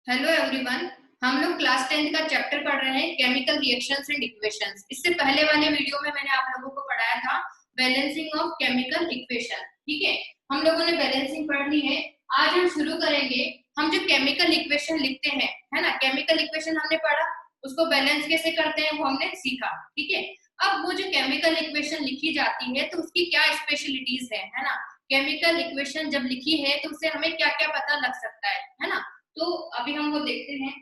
Hello everyone. हम लोग class 10th का चैप्टर पढ़ रहे हैं केमिकल रिएक्शंस एंड इक्वेशंस। इससे पहले वाले वीडियो में मैंने आप लोगों को पढ़ाया था बैलेंसिंग ऑफ केमिकल इक्वेशन। ठीक है, हम लोगों ने बैलेंसिंग पढ़ ली है। आज हम शुरू करेंगे। हम जो केमिकल इक्वेशन लिखते हैं, है ना, केमिकल इक्वेशन हमने पढ़ा, उसको बैलेंस कैसे करते हैं वो हमने सीखा। ठीक है, अब वो जो केमिकल इक्वेशन लिखी जाती है तो उसकी क्या स्पेशलिटीज है ना। केमिकल इक्वेशन जब लिखी है तो उससे हमें क्या क्या पता लग सकता है ना। तो अभी हम वो देखते हैं।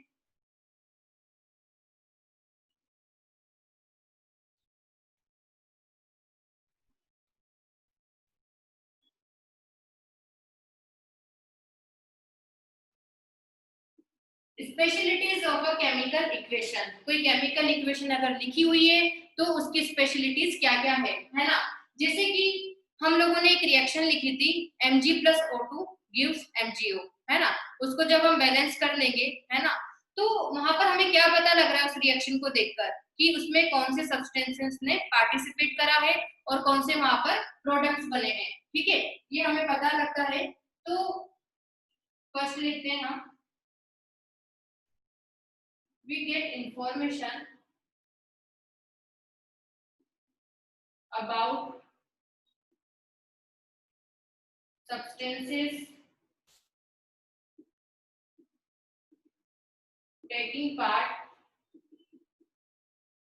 Specialities of a chemical equation. कोई केमिकल इक्वेशन अगर लिखी हुई है तो उसकी स्पेशलिटीज क्या क्या है ना। जैसे कि हम लोगों ने एक रिएक्शन लिखी थी Mg+O2 गिव्स MgO, है ना। उसको जब हम बैलेंस कर लेंगे, है ना, तो वहां पर हमें क्या पता लग रहा है उस रिएक्शन को देखकर कि उसमें कौन से सब्सटेंसेस ने पार्टिसिपेट करा है और कौन से वहां पर प्रोडक्ट्स बने हैं। ठीक है, ये हमें पता लगता है। तो फर्स्ट लिखते हैं हम, we get information about substances taking part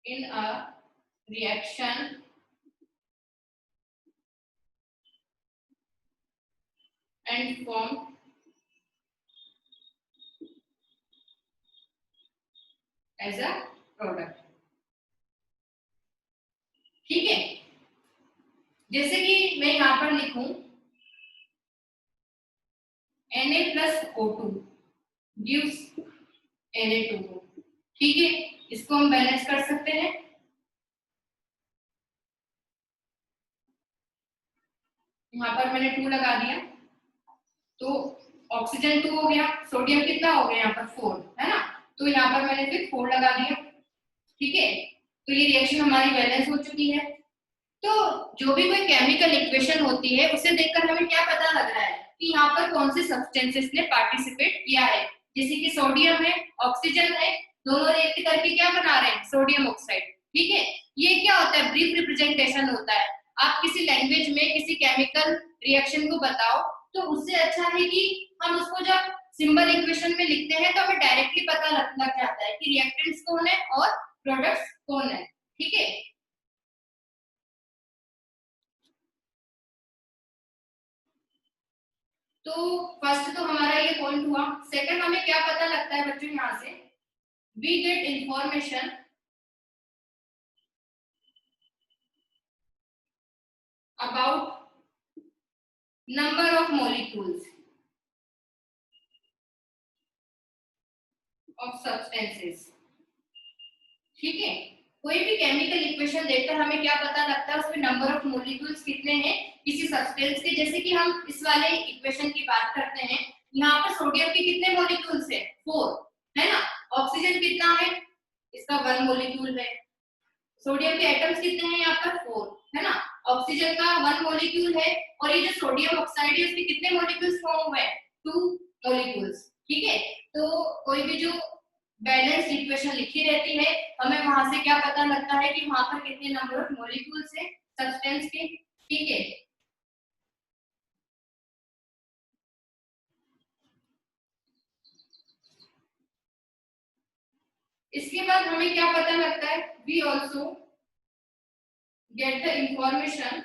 in a reaction and form as a product। ठीक है, जैसे कि मैं यहां पर लिखूं Na+O2 gives Na2। ठीक है, इसको हम बैलेंस कर सकते हैं। यहां पर मैंने 2 लगा दिया तो ऑक्सीजन 2 हो गया, सोडियम कितना हो गया यहाँ पर 4, है ना। तो यहाँ पर मैंने फिर 4 लगा दिया। ठीक है, तो ये रिएक्शन हमारी बैलेंस हो चुकी है। तो जो भी कोई केमिकल इक्वेशन होती है उसे देखकर हमें क्या पता लग रहा है कि यहाँ पर कौन से सब्सटेंसेस ने पार्टिसिपेट किया है। जैसे कि सोडियम है, ऑक्सीजन है, दोनों रिएक्ट करके क्या बना रहे हैं, सोडियम ऑक्साइड। ठीक है, ये क्या होता है, ब्रीफ रिप्रेजेंटेशन होता है। आप किसी लैंग्वेज में किसी केमिकल रिएक्शन को बताओ तो उससे अच्छा है कि हम उसको जब सिंबल इक्वेशन में लिखते हैं तो हमें डायरेक्टली पता लग जाता है कि रिएक्टेंट्स कौन है और प्रोडक्ट्स कौन है। ठीक है, तो फर्स्ट तो हमारा ये पॉइंट हुआ। सेकंड, हमें क्या पता लगता है बच्चों यहाँ से, we get information about number of molecules of substances. ठीक है, कोई भी केमिकल इक्वेशन देखकर हमें क्या पता लगता है, उसमें नंबर ऑफ मॉलिक्यूल्स कितने हैं किसी सब्सटेंस के। जैसे कि हम इस वाले इक्वेशन की बात करते हैं, यहाँ पर सोडियम के कितने मॉलिक्यूल्स है, 4, है ना। ऑक्सीजन कितना है, इसका 1 मॉलिक्यूल है। सोडियम के एटम्स कितने हैं यहाँ पर, 4, है ना। ऑक्सीजन का 1 मॉलिक्यूल है और ये जो सोडियम ऑक्साइड है उसके कितने मॉलिक्यूल्स फॉर्म हुए हैं, 2 मॉलिक्यूल्स। ठीक है, तो कोई भी जो बैलेंस इक्वेशन लिखी रहती है हमें वहां से क्या पता लगता है कि वहां पर कितने नंबर ऑफ मॉलिक्यूल्स है सब्सटेंस के। ठीक है, इसके बाद हमें क्या पता लगता है, we also get the information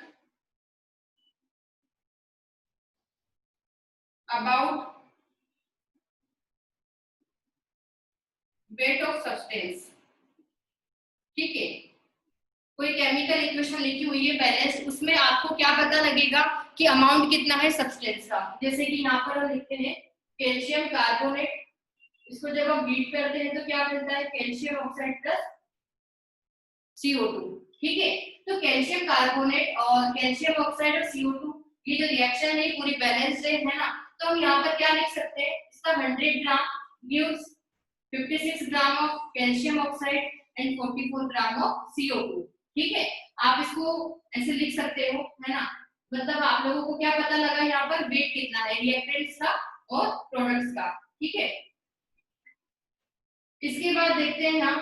about weight of substance. ठीक है, कोई केमिकल इक्वेशन लिखी हुई है बैलेंस, उसमें आपको क्या पता लगेगा कि अमाउंट कितना है सब्सटेंस का। जैसे कि यहाँ पर हम लिखते हैं कैल्शियम कार्बोनेट, इसको जब हम हीट करते हैं तो क्या मिलता है, कैल्शियम ऑक्साइड प्लस CO2। ठीक है, तो कैल्शियम कार्बोनेट और कैल्शियम ऑक्साइड और CO2 ये जो रिएक्शन है पूरी बैलेंस्ड है ना। तो हम यहाँ पर क्या लिख सकते हैं, इसका 100 gram gives 56 gram of calcium oxide and 44 gram of CO2। ठीक है, आप इसको ऐसे लिख सकते हो, है ना। मतलब आप लोगों को क्या पता लगा यहाँ पर वेट कितना है रिएक्टेंट्स का और प्रोडक्ट्स का। ठीक है, इसके बाद देखते हैं हम,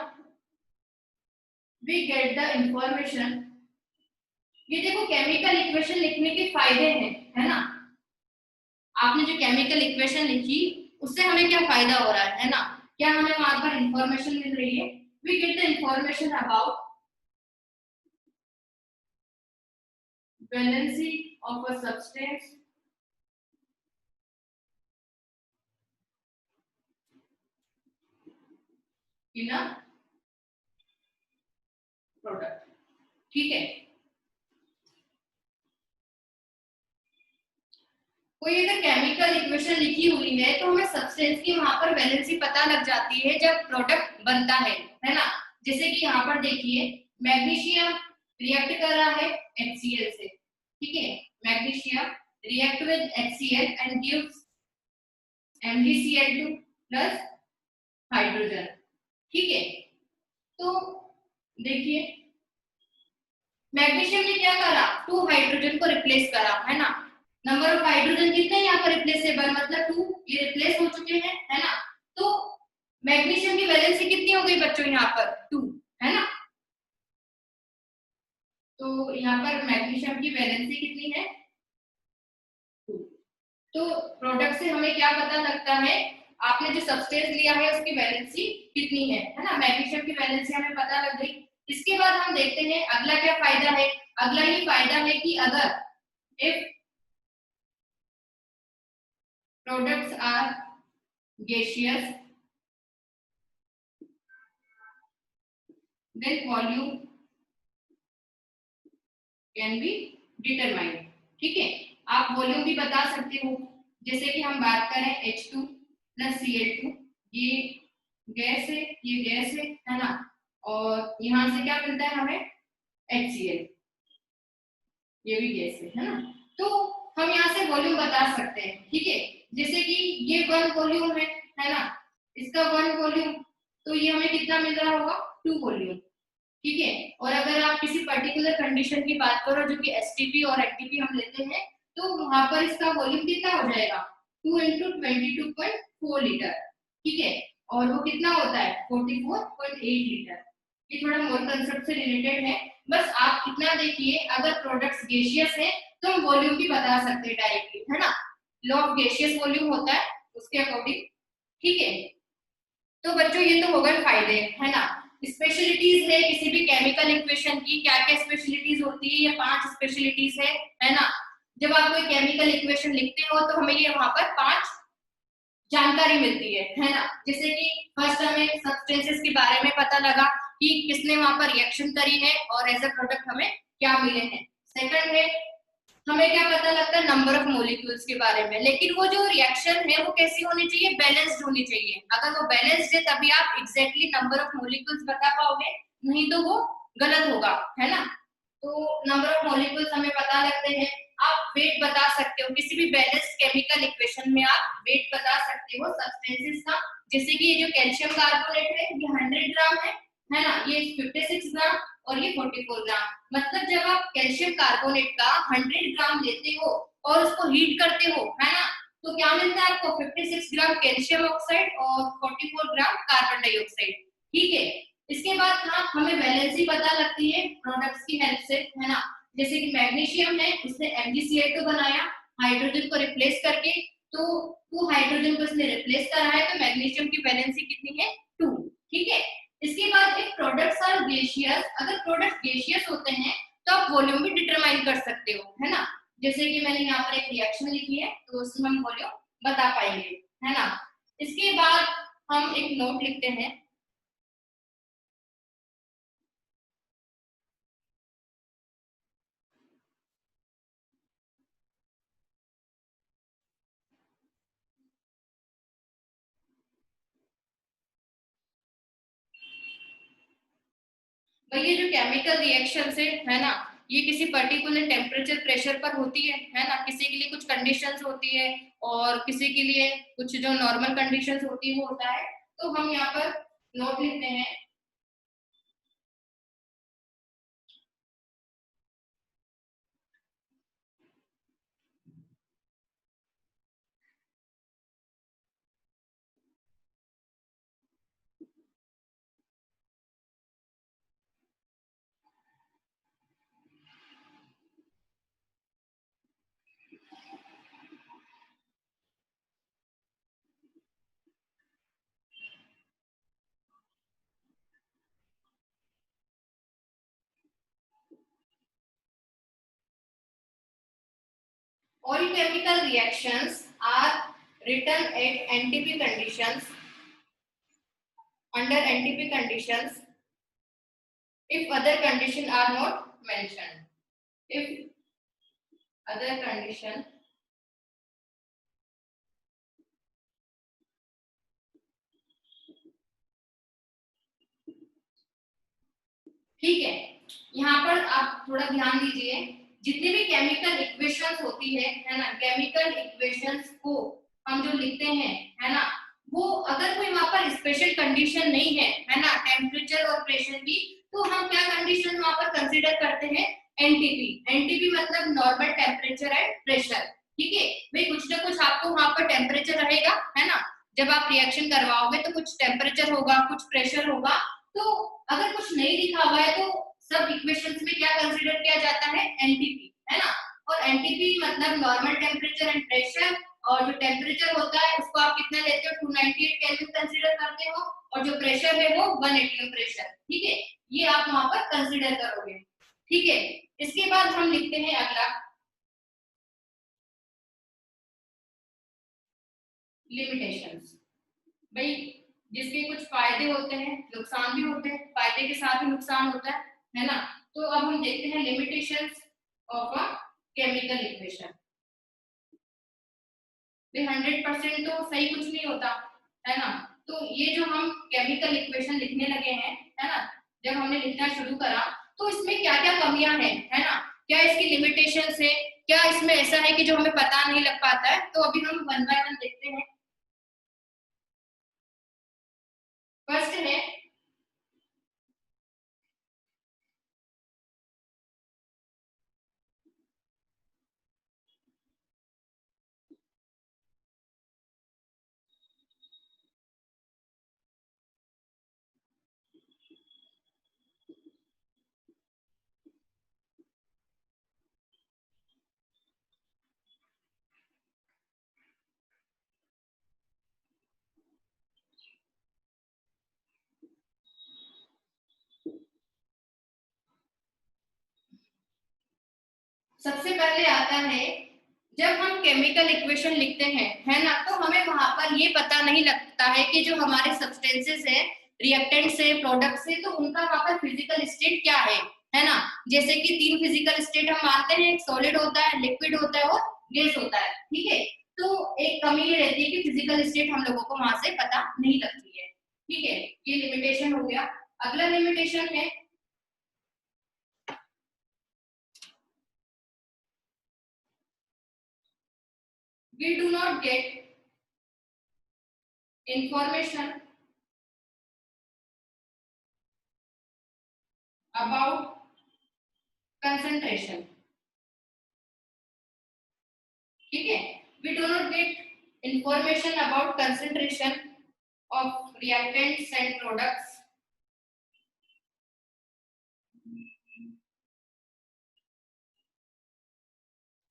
वी गेट द इंफॉर्मेशन। ये देखो केमिकल इक्वेशन लिखने के फायदे हैं, है ना। आपने जो केमिकल इक्वेशन लिखी उससे हमें क्या फायदा हो रहा है ना, क्या हमें वहां पर इंफॉर्मेशन मिल रही है। We get the information about valency of a substance in a product। ठीक है, कोई अगर केमिकल इक्वेशन लिखी हुई है तो हमें सब्सटेंस की वहां पर वैलेंसी पता लग जाती है जब प्रोडक्ट बनता है ना। जैसे कि यहाँ पर देखिए, मैग्नीशियम रिएक्ट कर रहा है HCl से, ठीक है। Magnesium react with HCl and gives MgCl2 plus hydrogen, ठीक है। तो देखिए, मैग्नीशियम ने क्या करा, 2 हाइड्रोजन को रिप्लेस करा, है ना। नंबर ऑफ हाइड्रोजन कितने यहाँ पर रिप्लेसेबल, मतलब 2, ये रिप्लेस हो चुके हैं, है ना। तो मैग्नीशियम की वैलेंसी कितनी हो गई बच्चों यहाँ पर 2, है ना। तो यहाँ पर मैग्नीशियम की वैलेंसी कितनी है 2। तो प्रोडक्ट से हमें क्या पता लगता है, आपने जो सब्सटेंस लिया है उसकी वैलेंसी कितनी है ना। मैग्नीशियम की वैलेंसी हमें पता लग गई। इसके बाद हम देखते हैं अगला क्या फायदा है। अगला ही फायदा है कि अगर if products are gaseous, then volume can be determined। ठीक है, आप वॉल्यूम भी बता सकते हो। जैसे कि हम बात करें H2 प्लस Cl2, ये गैस है ना। और यहाँ से क्या मिलता है हमें HCl, ये भी गैस है ना। तो हम यहाँ से वॉल्यूम बता सकते हैं, ठीक है। जैसे कि ये 1 वॉल्यूम है ना, इसका 1 वॉल्यूम, तो ये हमें कितना मिल रहा होगा 2 वॉल्यूम, ठीक है। और अगर आप किसी पर्टिकुलर कंडीशन की बात करो जो कि एसटीपी और एटीपी हम लेते हैं, तो वहां पर इसका वॉल्यूम कितना हो जाएगा 2 इंटू 22.4 लीटर, ठीक है। और वो कितना होता है 44.8 लीटर। ये थोड़ा मोल कंसेप्ट से रिलेटेड है। बस आप इतना देखिए, अगर प्रोडक्ट्स गैसियस है तो हम वॉल्यूम भी बता सकते हैं डायरेक्टली, है ना। लॉ ऑफ गैसियस वॉल्यूम होता है उसके अकॉर्डिंग, ठीक है। तो बच्चों ये तो हो गए फायदे, है ना। स्पेशलिटीज है किसी भी केमिकल इक्वेशन की, क्या क्या स्पेशलिटीज होती है, ये 5 स्पेशलिटीज है ना। जब आप कोई केमिकल इक्वेशन लिखते हो तो हमें ये वहां पर 5 जानकारी मिलती है ना। जैसे कि फर्स्ट हमें सब्सटेंसेस के बारे में पता लगा कि किसने वहां पर रिएक्शन करी है और एज अ प्रोडक्ट हमें क्या मिले हैं। सेकंड है, हमें क्या पता लगता है नंबर ऑफ मॉलिक्यूल्स के बारे में। लेकिन वो जो रिएक्शन है वो कैसी होनी चाहिए, बैलेंस्ड होनी चाहिए। अगर वो बैलेंस्ड है तभी आप एग्जैक्टली नंबर ऑफ मॉलिक्यूल्स बता पाओगे, नहीं तो वो गलत होगा, है ना। तो नंबर ऑफ मॉलिक्यूल्स हमें पता लगते हैं। आप वेट बता सकते हो, किसी भी बैलेंस्ड केमिकल इक्वेशन में आप वेट बता सकते हो सब्सटेंसेस का। जैसे कि ये जो कैल्शियम कार्बोनेट है ये 100 ग्राम है ना, ये 56 ग्राम और ये 44 ग्राम। मतलब जब आप कैल्शियम कार्बोनेट का 100 ग्राम लेते हो और उसको हीट करते हो, है ना, तो क्या मिलता है आपको 56 ग्राम कैल्शियम ऑक्साइड और 44 ग्राम कार्बन डाइऑक्साइड, ठीक है। इसके बाद हाँ, हमें वैलेंसी पता लगती है प्रोडक्ट्स की हेल्प से, है ना। जैसे कि मैग्नीशियम है, उसने MgCl2 बनाया हाइड्रोजन को रिप्लेस करके, तो 2 हाइड्रोजन को इसने रिप्लेस करा है, तो मैग्नीशियम की वैलेंसी कितनी है 2, ठीक है। इसके बाद एक प्रोडक्ट्स आर गैसियस, अगर प्रोडक्ट गैसियस होते हैं तो आप वॉल्यूम भी डिटरमाइन कर सकते हो, है ना। जैसे कि मैंने यहाँ पर एक रिएक्शन लिखी है तो उसमें हम वॉल्यूम बता पाएंगे, है ना। इसके बाद हम एक नोट लिखते हैं, भाई ये जो केमिकल रिएक्शन है ना, ये किसी पर्टिकुलर टेम्परेचर प्रेशर पर होती है ना। किसी के लिए कुछ कंडीशंस होती है और किसी के लिए कुछ जो नॉर्मल कंडीशंस होती है वो होता है। तो हम यहाँ पर नोट लिखते हैं, all chemical reactions are written at NTP conditions, under NTP conditions, if other conditions are not mentioned. If other condition ठीक है, यहाँ पर आप थोड़ा ध्यान दीजिए, जितने भी केमिकल इक्वेशंस होती है ना, केमिकल इक्वेशंस को हम जो लिखते हैं, है ना, वो अगर कोई वहां पर स्पेशल कंडीशन नहीं है ना, टेम्परेचर और प्रेशर की, तो हम क्या कंडीशन वहां पर कंसीडर करते हैं, एनटीपी। एनटीपी मतलब नॉर्मल टेम्परेचर एंड प्रेशर। ठीक है भाई, कुछ ना कुछ आपको वहां पर टेम्परेचर रहेगा, है ना, जब आप रिएक्शन करवाओगे तो कुछ टेम्परेचर होगा, कुछ प्रेशर होगा। तो अगर कुछ नहीं लिखा हुआ है तो सब इक्वेशंस में क्या कंसीडर किया जाता है, एनटीपी, है ना। और एनटीपी मतलब नॉर्मल टेम्परेचर एंड प्रेशर, और जो टेम्परेचर होता है उसको आप कितना लेते हो, 298 केल्विन कंसीडर करते हो, और जो प्रेशर है वो 1 एटीएम प्रेशर। ठीक है, ये आप वहां पर कंसीडर करोगे। ठीक है, इसके बाद हम लिखते हैं अगला, लिमिटेशंस। भाई जिसके कुछ फायदे होते हैं, नुकसान भी होते हैं, फायदे के साथ ही नुकसान होता है ना। तो अब हम देखते हैं limitations of a chemical equation. 100% तो सही कुछ नहीं होता, है ना। तो ये जो हम केमिकल इक्वेशन लिखने लगे हैं, है ना, जब हमने लिखना शुरू करा तो इसमें क्या क्या कमियां हैं, है ना, क्या इसकी लिमिटेशंस है, क्या इसमें ऐसा है कि जो हमें पता नहीं लग पाता है। तो अभी हम वन बाय वन देखते हैं। फर्स्ट है, सबसे पहले आता है, जब हम केमिकल इक्वेशन लिखते हैं, है ना, तो हमें वहां पर ये पता नहीं लगता है कि जो हमारे सब्सटेंसेस है, रिएक्टेंट्स है, प्रोडक्ट्स है, तो उनका वहां पर फिजिकल स्टेट क्या है ना। जैसे कि 3 फिजिकल स्टेट हम मानते हैं, एक सॉलिड होता है, लिक्विड होता है और गैस होता है। ठीक है, तो एक कमी ये रहती है कि फिजिकल स्टेट हम लोगों को वहां से पता नहीं लगती है। ठीक है, ये लिमिटेशन हो गया। अगला लिमिटेशन है, we do not get information about concentration। ठीक है, we do not get information about concentration of reactants and products।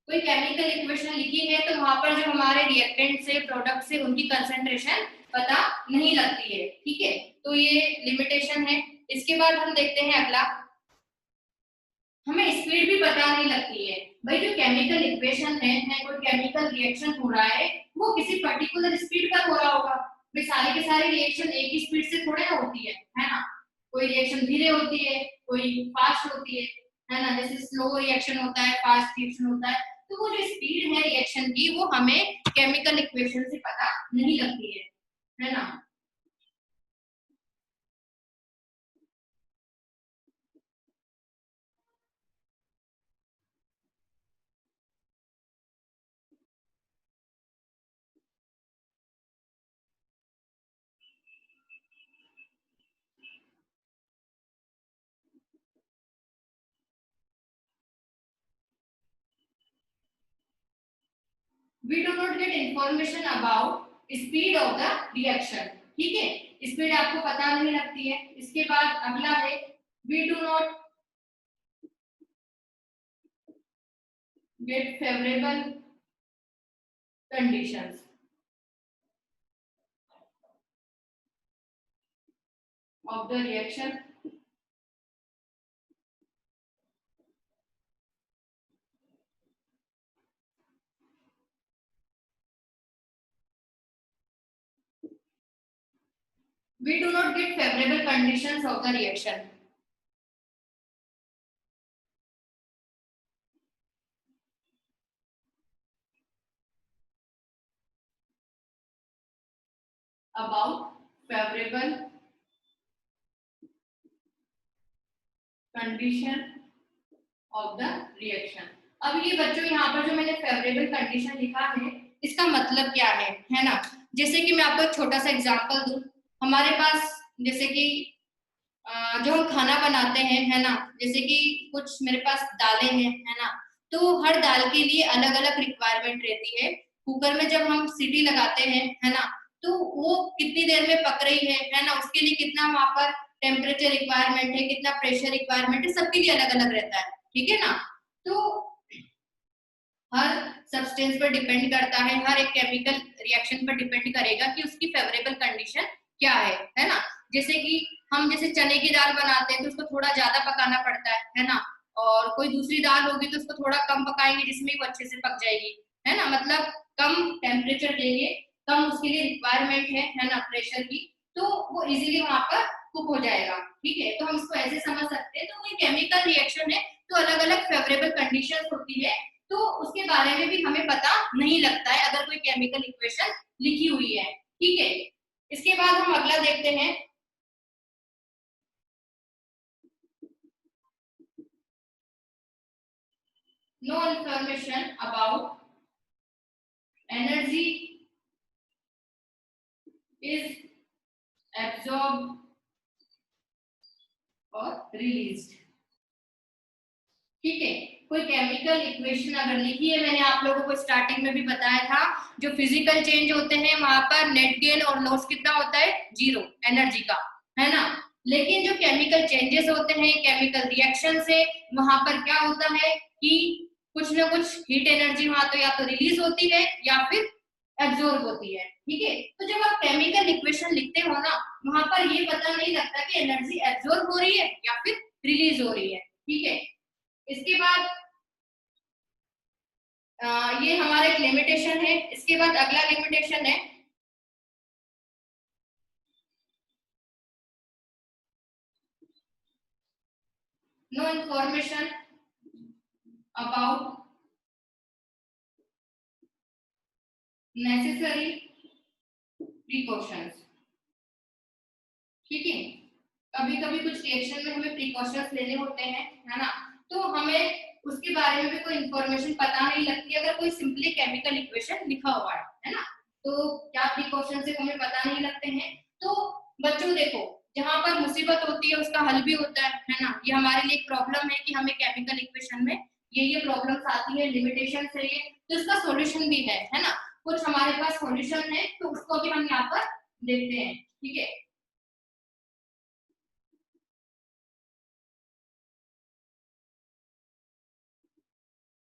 कोई केमिकल इक्वेशन लिखी है तो वहां पर जो हमारे रिएक्टेंट से, प्रोडक्ट से, उनकी कंसंट्रेशन पता नहीं लगती है। ठीक है, तो ये लिमिटेशन है। इसके बाद हम देखते हैं अगला, हमें स्पीड भी पता नहीं लगती है। भाई जो केमिकल इक्वेशन है, कोई केमिकल रिएक्शन हो रहा है, वो किसी पर्टिकुलर स्पीड पर हो रहा होगा। भाई सारे के सारे रिएक्शन एक ही स्पीड से थोड़े ना होती है ना। कोई रिएक्शन धीरे होती है, कोई फास्ट होती है ना। जैसे स्लो रिएक्शन होता है, फास्ट रिएक्शन होता है। तो वो जो स्पीड है रिएक्शन की, वो हमें केमिकल इक्वेशन से पता नहीं लगती है ना। We do not get information about speed of the reaction। ठीक है, स्पीड आपको पता नहीं लगती है। इसके बाद अगला है, we do not get favorable conditions of the reaction। We do not get favorable conditions of the reaction. About favorable condition of the reaction. अब ये बच्चों यहाँ पर जो मैंने फेवरेबल कंडीशन लिखा है इसका मतलब क्या है ना। जैसे कि मैं आपको एक छोटा सा एग्जांपल दूं, हमारे पास जैसे कि जो हम खाना बनाते हैं है ना, जैसे कि कुछ मेरे पास दालें हैं है ना, तो हर दाल के लिए अलग अलग रिक्वायरमेंट रहती है। कुकर में जब हम सीटी लगाते हैं है ना, तो वो कितनी देर में पक रही है ना, उसके लिए कितना वहां पर टेम्परेचर रिक्वायरमेंट है, कितना प्रेशर रिक्वायरमेंट है, सबके लिए अलग अलग रहता है, ठीक है ना। तो हर सब्सटेंस पर डिपेंड करता है, हर एक केमिकल रिएक्शन पर डिपेंड करेगा कि उसकी फेवरेबल कंडीशन क्या है ना। जैसे कि हम जैसे चने की दाल बनाते हैं तो उसको थोड़ा ज्यादा पकाना पड़ता है ना, और कोई दूसरी दाल होगी तो उसको थोड़ा कम पकाएंगे जिसमें वो अच्छे से पक जाएगी, है ना। मतलब कम टेम्परेचर देंगे, कम उसके लिए रिक्वायरमेंट है ना प्रेशर की, तो वो इजीली वहां पर कुक हो जाएगा, ठीक है। तो हम इसको ऐसे समझ सकते हैं। तो कोई केमिकल रिएक्शन है तो अलग अलग फेवरेबल कंडीशन होती है, तो उसके बारे में भी हमें पता नहीं लगता है अगर कोई केमिकल इक्वेशन लिखी हुई है, ठीक है। इसके बाद हम अगला देखते हैं। No information about energy is absorb और रिलीज्ड, ठीक है। कोई केमिकल इक्वेशन अगर लिखी है, मैंने आप लोगों को स्टार्टिंग में भी बताया था, जो फिजिकल चेंज होते हैं वहां पर नेट गेन और लॉस कितना होता है, 0 एनर्जी का, है ना। लेकिन जो केमिकल चेंजेस होते हैं केमिकल रिएक्शन से, वहां पर क्या होता है कि कुछ ना कुछ हीट एनर्जी वहां तो या तो रिलीज होती है या फिर एब्जॉर्ब होती है, ठीक है। तो जब आप केमिकल इक्वेशन लिखते हो ना, वहां पर ये पता नहीं लगता कि एनर्जी एब्जॉर्ब हो रही है या फिर रिलीज हो रही है, ठीक है। इसके बाद ये हमारा एक लिमिटेशन है। इसके बाद अगला लिमिटेशन है no information about necessary precautions, ठीक है। कभी कभी कुछ रिएक्शन में हमें प्रिकॉशंस लेने होते हैं, है ना, तो हमें उसके बारे में भी कोई इंफॉर्मेशन पता नहीं लगती अगर कोई सिंपली केमिकल इक्वेशन लिखा हुआ है ना। तो क्या प्रिकॉशंस है हमें पता नहीं लगते हैं। तो बच्चों देखो, जहां पर मुसीबत होती है उसका हल भी होता है ना। ये हमारे लिए एक प्रॉब्लम है कि हमें केमिकल इक्वेशन में ये प्रॉब्लम्स आती है, लिमिटेशन है ये, तो इसका सॉल्यूशन भी है ना। कुछ हमारे पास सॉल्यूशन है तो उसको भी हम यहाँ पर देखते हैं, ठीक है।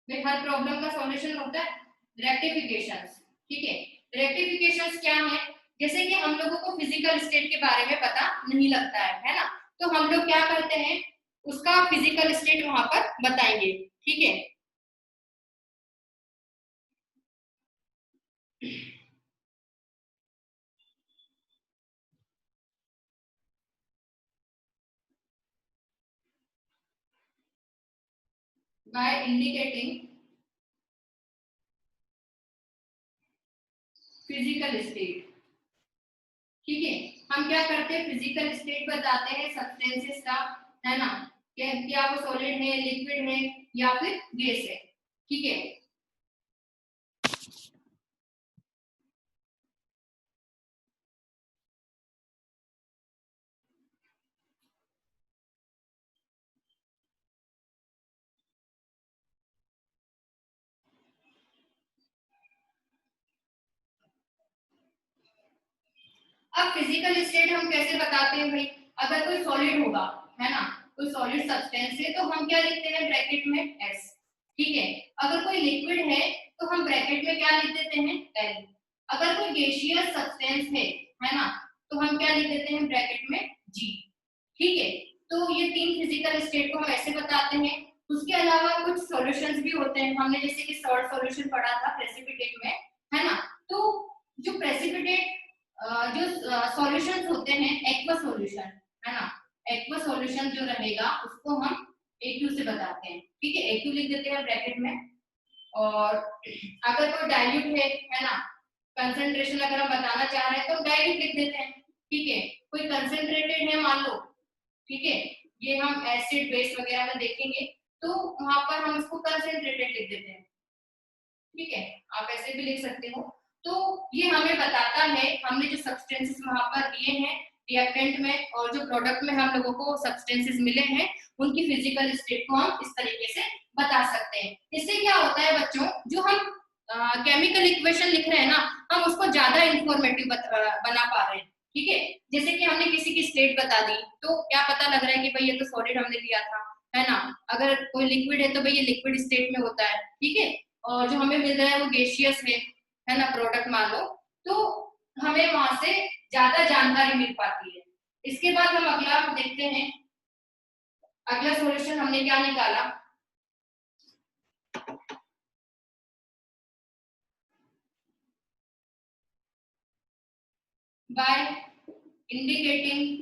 में हर प्रॉब्लम का सॉल्यूशन होता है रेक्टिफिकेशंस, ठीक है। रेक्टिफिकेशंस क्या है, जैसे कि हम लोगों को फिजिकल स्टेट के बारे में पता नहीं लगता है ना, तो हम लोग क्या करते हैं, उसका फिजिकल स्टेट वहां पर बताएंगे, ठीक है। बाय इंडिकेटिंग फिजिकल स्टेट, ठीक है। हम क्या करते हैं, फिजिकल स्टेट बताते हैं सब्सटेंसेस का, है ना, क्या वो सॉलिड है, लिक्विड है या फिर गैस है, ठीक है। अब फिजिकल स्टेट हम कैसे बताते हैं भाई, अगर कोई सॉलिड होगा, है ना, कोई सॉलिड सब्सटेंस है तो हम क्या लिखते हैं ब्रैकेट में एस, ठीक है। अगर कोई लिक्विड है तो हम ब्रैकेट में क्या लिख देते हैं एल। अगर कोई गैसियस सब्सटेंस है ना, तो हम क्या लिख देते हैं ब्रैकेट में जी, ठीक है। तो ये तीन फिजिकल स्टेट को हम ऐसे बताते हैं। उसके अलावा कुछ सॉल्यूशंस भी होते हैं, हमने जैसे कि सॉल्ट सॉल्यूशन पढ़ा था प्रेसिपिटेट में, है ना। तो जो प्रेसिपिटेट जो सॉल्यूशंस होते हैं एक्वा सॉल्यूशन, है ना, एक्वा सॉल्यूशन जो रहेगा उसको हम AQ से बताते हैं, ठीक है। AQ लिख देते हैं ब्रैकेट में। और अगर कोई डाइल्यूट है ना, कंसंट्रेशन अगर हम बताना चाह रहे हैं तो डाइल्यूट लिख देते हैं, ठीक है। कोई कंसंट्रेटेड है मान लो, ठीक है, ये हम एसिड बेस वगैरह में देखेंगे तो वहां पर हम इसको कंसंट्रेटेड लिख देते हैं, ठीक है। आप ऐसे भी लिख सकते हो। तो ये हमें बताता है हमने जो सब्सटेंसेस वहां पर दिए हैं रिएक्टेंट में और जो प्रोडक्ट में हम लोगों को सब्सटेंसेस मिले हैं उनकी फिजिकल स्टेट को हम इस तरीके से बता सकते हैं। इससे क्या होता है बच्चों, जो हम केमिकल इक्वेशन लिख रहे हैं ना, हम उसको ज्यादा इंफॉर्मेटिव बना पा रहे हैं, ठीक है। जैसे कि हमने किसी की स्टेट बता दी तो क्या पता लग रहा है कि भाई ये तो सॉलिड हमने लिया था, है ना। अगर कोई लिक्विड है तो भाई ये लिक्विड स्टेट में होता है, ठीक है। और जो हमें मिल रहा है वो गैसियस है ना, प्रोडक्ट मान लो, तो हमें वहां से ज्यादा जानकारी मिल पाती है। इसके बाद हम अगला देखते हैं। अगला सॉल्यूशन हमने क्या निकाला, by indicating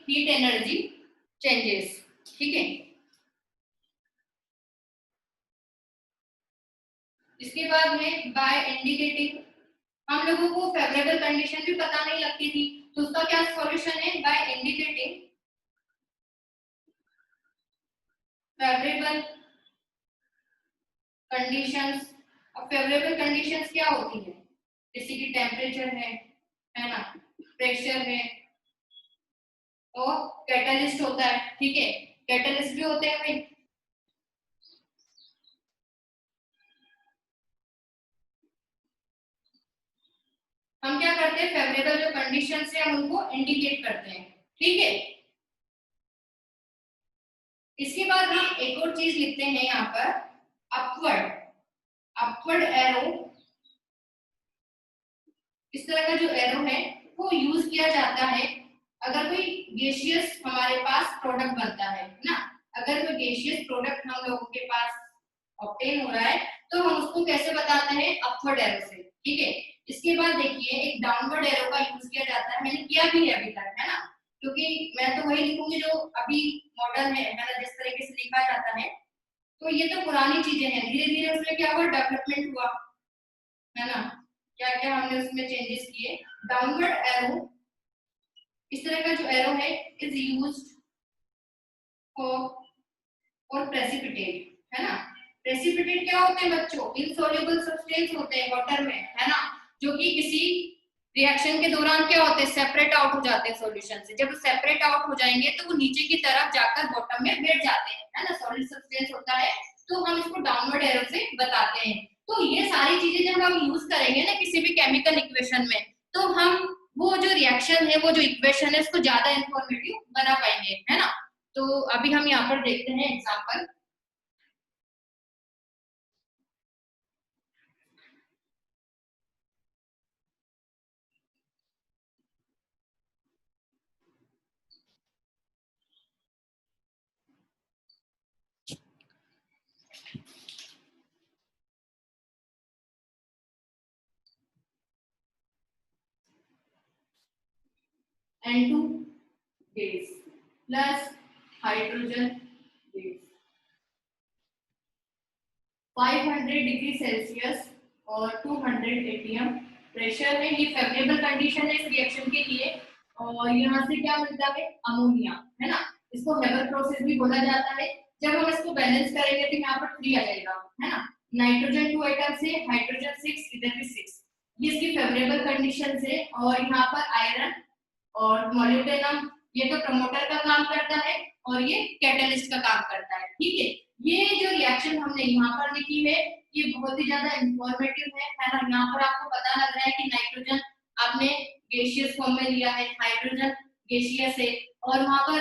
heat energy changes, ठीक है। इसके बाद में बाय इंडिकेटिंग, हम लोगों को फेवरेबल कंडीशन भी पता नहीं लगती थी, तो उसका क्या सॉल्यूशन है, बाय इंडिकेटिंग फेवरेबल कंडीशंस। अब फेवरेबल कंडीशंस क्या होती है, जैसे कि टेम्परेचर है ना, प्रेशर है और कैटलिस्ट होता है, ठीक है। कैटलिस्ट भी होते हैं भाई, हम क्या करते हैं फेवरेबल जो कंडीशंस है हम उनको इंडिकेट करते हैं, ठीक है। इसके बाद हम एक और चीज लिखते हैं यहाँ पर, अपवर्ड अपवर्ड एरो। इस तरह का जो एरो है वो यूज किया जाता है अगर कोई गैसियस हमारे पास प्रोडक्ट बनता है ना। अगर कोई गैसियस प्रोडक्ट हम लोगों के पास ऑब्टेन हो रहा है तो हम उसको कैसे बताते हैं, अपवर्ड एरो से, ठीक है। इसके बाद देखिए एक डाउनवर्ड एरो का यूज किया जाता है, मैंने किया भी है अभी तक, है ना, क्योंकि मैं तो वही लिखूंगी जो अभी मॉडर्न है ना, जिस तरीके से लिखा जाता है। तो ये तो पुरानी चीजें हैं, धीरे धीरे उसमें क्या हुआ, डेवलपमेंट हुआ, है ना। क्या क्या हमने उसमें चेंजेस किए। डाउनवर्ड एरो, इस तरह का जो एरो है इज यूज्ड फॉर प्रेसिपिटेट, है ना। प्रेसिपिटेट क्या होते हैं बच्चों, इनसॉल्युबल सब्सटेंस होते हैं वाटर में, है ना, जो कि किसी रिएक्शन के दौरान क्या होते हैं, सेपरेट आउट हो जाते हैं सॉल्यूशन से। जब सेपरेट आउट हो जाएंगे तो वो नीचे की तरफ जाकर बॉटम में बैठ जाते हैं, है ना, सॉलिड सब्सटेंस होता है। तो हम इसको डाउनवर्ड एरो से बताते हैं। तो ये सारी चीजें जब हम यूज करेंगे ना किसी भी केमिकल इक्वेशन में, तो हम वो जो रिएक्शन है, वो जो इक्वेशन है, उसको ज्यादा इंफॉर्मेटिव बना पाएंगे, है ना। तो अभी हम यहाँ पर देखते हैं example. N2 gas plus hydrogen gas 500 degree Celsius और 200 एटीएम प्रेशर है। ये फेवरेबल कंडीशन है इस रिएक्शन के लिए। और यहाँ से क्या मिलता है, अमोनिया, है ना। इसको हेबर प्रोसेस भी बोला जाता है। जब हम इसको बैलेंस करेंगे तो यहाँ पर 3 आ जाएगा, है ना। नाइट्रोजन 2 एटम से, हाइड्रोजन 6, इधर भी 6, ये इसकी फेवरेबल कंडीशन है। और यहाँ पर आयरन और मॉलिब्डेनम, ये तो प्रमोटर का काम करता है और ये कैटलिस्ट का काम करता है, ठीक है। ये जो रिएक्शन हमने यहाँ पर लिखी है ये बहुत ही ज्यादा इंफॉर्मेटिव है ना। यहाँ पर आपको पता लग रहा है कि नाइट्रोजन आपने गैसियस फॉर्म में लिया है, हाइड्रोजन गैसियस है, और वहां पर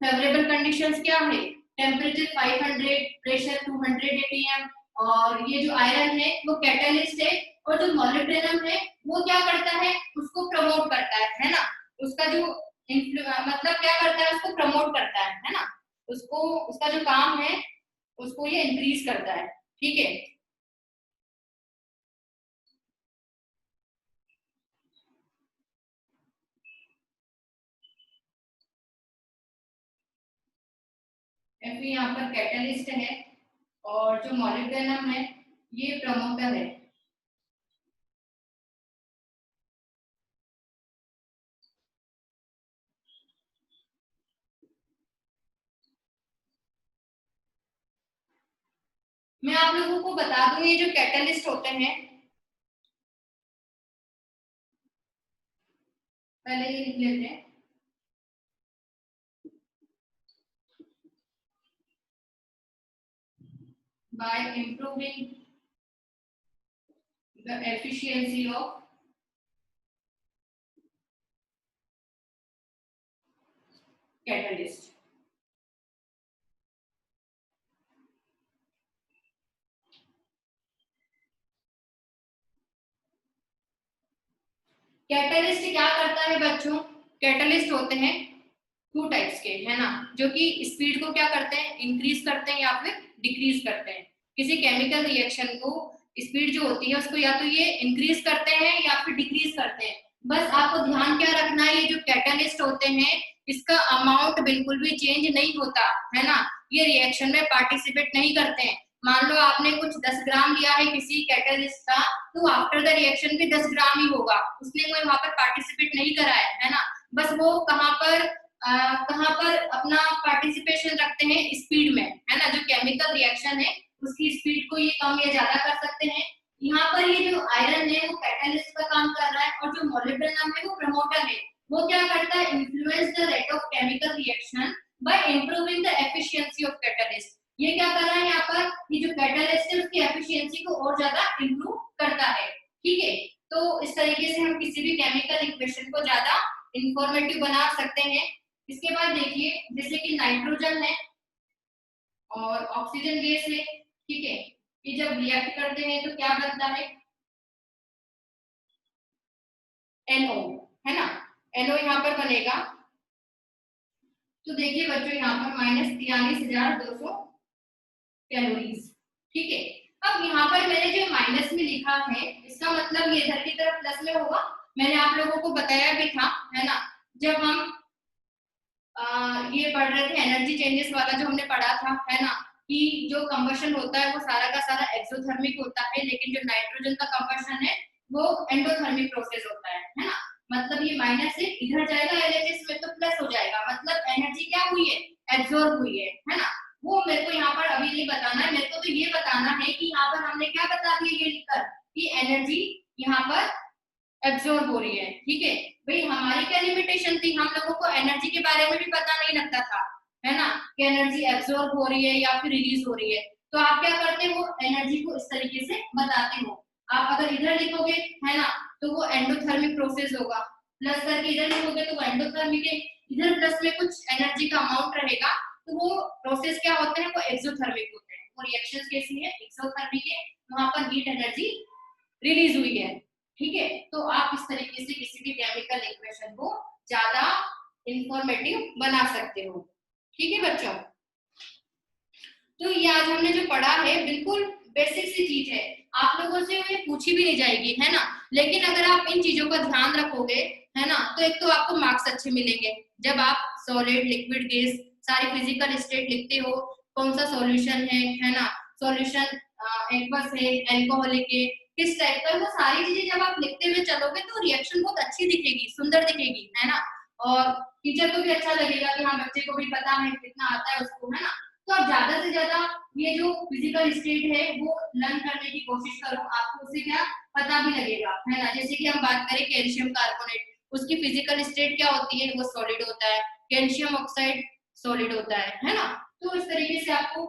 फेवरेबल कंडीशंस क्या है, टेम्परेचर 500, प्रेशर 200 एटीएम, और ये जो आयरन है वो कैटलिस्ट है, और जो मॉलिब्डेनम है वो क्या करता है, उसको प्रमोट करता है ना। उसका जो मतलब क्या करता है, उसको प्रमोट करता है ना, उसको उसका जो काम है उसको ये इंक्रीज करता है, ठीक है। फिर यहाँ पर कैटलिस्ट है और जो मॉलिब्डेनम है ये प्रमोटर है। मैं आप लोगों को बता दूं ये जो कैटलिस्ट होते हैं, पहले ये लिख लेते हैं। By improving the efficiency of catalyst. Catalyst क्या करता है बच्चों, कैटलिस्ट होते हैं टू टाइप्स के, है ना, जो कि स्पीड को क्या करते हैं, इंक्रीज करते हैं या फिर डिक्रीज करते हैं। किसी केमिकल रिएक्शन को स्पीड जो होती है उसको या तो ये इंक्रीज करते हैं या फिर डिक्रीज करते हैं। बस आपको ध्यान क्या रखना है, ये जो कैटलिस्ट होते हैं इसका अमाउंट बिल्कुल भी चेंज नहीं होता है ना, ये रिएक्शन में पार्टिसिपेट नहीं करते हैं। मान लो आपने कुछ 10 ग्राम लिया है किसी कैटलिस्ट का, तो आफ्टर द रिएक्शन भी 10 ग्राम ही होगा, उसने कोई वहां पर पार्टिसिपेट नहीं करा है ना। बस वो कहाँ पर अपना पार्टिसिपेशन रखते हैं, स्पीड में, है ना। जो केमिकल रिएक्शन है उसकी स्पीड को ये कम या ज्यादा कर सकते हैं। यहाँ पर ये जो आयरन है वो कैटलिस्ट का काम कर रहा है और जो मोलिब्डेनम है वो प्रमोटर है। वो क्या करता है, influence the rate of chemical reaction by improving the efficiency of catalyst. ये क्या कर रहा है, यहाँ पर ये जो कैटलिस्ट है उसकी एफिशिएंसी को और ज्यादा इंप्रूव करता है, ठीक है। तो इस तरीके से हम किसी भी केमिकल इक्वेशन को ज्यादा इंफॉर्मेटिव बना सकते हैं। इसके बाद देखिए, जैसे कि नाइट्रोजन है और ऑक्सीजन गैस है, ठीक है, ये जब रिएक्ट करते हैं तो क्या बनता है, NO, है ना। NO यहाँ पर बनेगा, तो देखिए बच्चों यहाँ पर -43,200 कैलोरीज, ठीक है। अब यहाँ पर मैंने जो माइनस में लिखा है इसका मतलब ये इधर की तरफ प्लस में होगा। मैंने आप लोगों को बताया भी था, है ना, जब हम ये पढ़ रहे थे एनर्जी चेंजेस वाला जो हमने पढ़ा था, है ना, कि जो कंबशन होता है वो सारा का सारा एक्सोथर्मिक होता है, लेकिन जो नाइट्रोजन का कंबशन है वो एंडोथर्मिक प्रोसेस होता है ना। मतलब ये माइनस से इधर जाएगा एलएचएस में तो प्लस हो जाएगा, मतलब एनर्जी क्या हुई है, एब्जॉर्ब हुई है ना। वो मेरे को यहाँ पर अभी नहीं बताना है, मेरे को तो ये बताना है कि यहाँ पर हमने क्या बता दिया ये लिखकर कि एनर्जी यहाँ पर एब्जॉर्ब हो रही है, ठीक है। भाई हमारी क्या लिमिटेशन थी, हम लोगों को एनर्जी के बारे में भी पता नहीं लगता था, है ना, कि एनर्जी एब्जॉर्ब हो रही है या फिर रिलीज हो रही है। तो आप क्या करते हो, एनर्जी को इस तरीके से बताते हो। आप अगर इधर लिखोगे, है ना, तो वो एंडोथर्मिक प्रोसेस होगा, प्लस करके इधर लिखोगे तो वो एंडोथर्मिक है, इधर प्लस में कुछ एनर्जी का अमाउंट रहेगा, तो वो प्रोसेस क्या होते हैं, वो एक्सोथर्मिक होते हैं। वो रिएक्शन कैसी है, एक्सोथर्मिक है, वहां पर हीट एनर्जी रिलीज हुई है, ठीक है। तो आप इस तरीके से किसी भी केमिकल इक्वेशन को ज्यादा इंफॉर्मेटिव बना सकते हो, ठीक है बच्चों। तो ये आज हमने जो पढ़ा है बिल्कुल बेसिक सी चीज है, आप लोगों से ये पूछी भी नहीं जाएगी, है ना। लेकिन अगर आप इन चीजों का ध्यान रखोगे, है ना, तो एक तो आपको मार्क्स अच्छे मिलेंगे। जब आप सॉलिड, लिक्विड, गैस सारी फिजिकल स्टेट लिखते हो, कौन सा सॉल्यूशन है ना, सॉल्यूशन एक्वस है, अल्कोहलिक है, किस टाइप का, वो सारी चीजें जब आप लिखते हुए चलोगे तो रिएक्शन बहुत अच्छी दिखेगी, सुंदर दिखेगी, है ना। और टीचर को भी अच्छा लगेगा कि हाँ बच्चे को भी पता है कितना आता है उसको, है ना। तो आप ज्यादा से ज्यादा ये जो फिजिकल स्टेट है वो लर्न करने की कोशिश करो, आपको उससे क्या पता भी लगेगा, है ना। जैसे कि हम बात करें कैल्शियम कार्बोनेट, उसकी फिजिकल स्टेट क्या होती है, वो सॉलिड होता है, कैल्शियम ऑक्साइड सॉलिड होता है ना। तो इस तरीके से आपको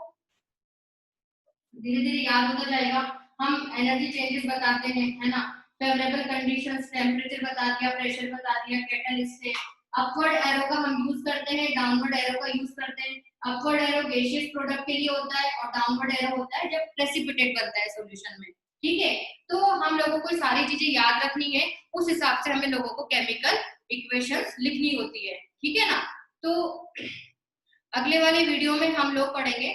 धीरे धीरे याद होता जाएगा। हम एनर्जी चेंजेस बताते हैं, है ना, फेवरेबल कंडीशंस, टेम्परेचर बता दिया, प्रेशर बता दिया, कैटलिस्ट से अपवर्ड एरो का हम यूज करते हैं, डाउनवर्ड एरो का यूज करते हैं। अपवर्ड एरो गैसियस प्रोडक्ट के लिए होता है और डाउनवर्ड एरो होता है जब प्रेसिपिटेट बनता है सॉल्यूशन में, ठीक है। तो हम लोगों को सारी चीजें याद रखनी है, उस हिसाब से हमें लोगों को केमिकल इक्वेशंस लिखनी होती है, ठीक है ना। तो अगले वाले वीडियो में हम लोग पढ़ेंगे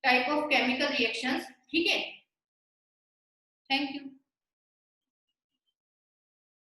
टाइप ऑफ केमिकल रिएक्शंस, ठीक है। Thank you.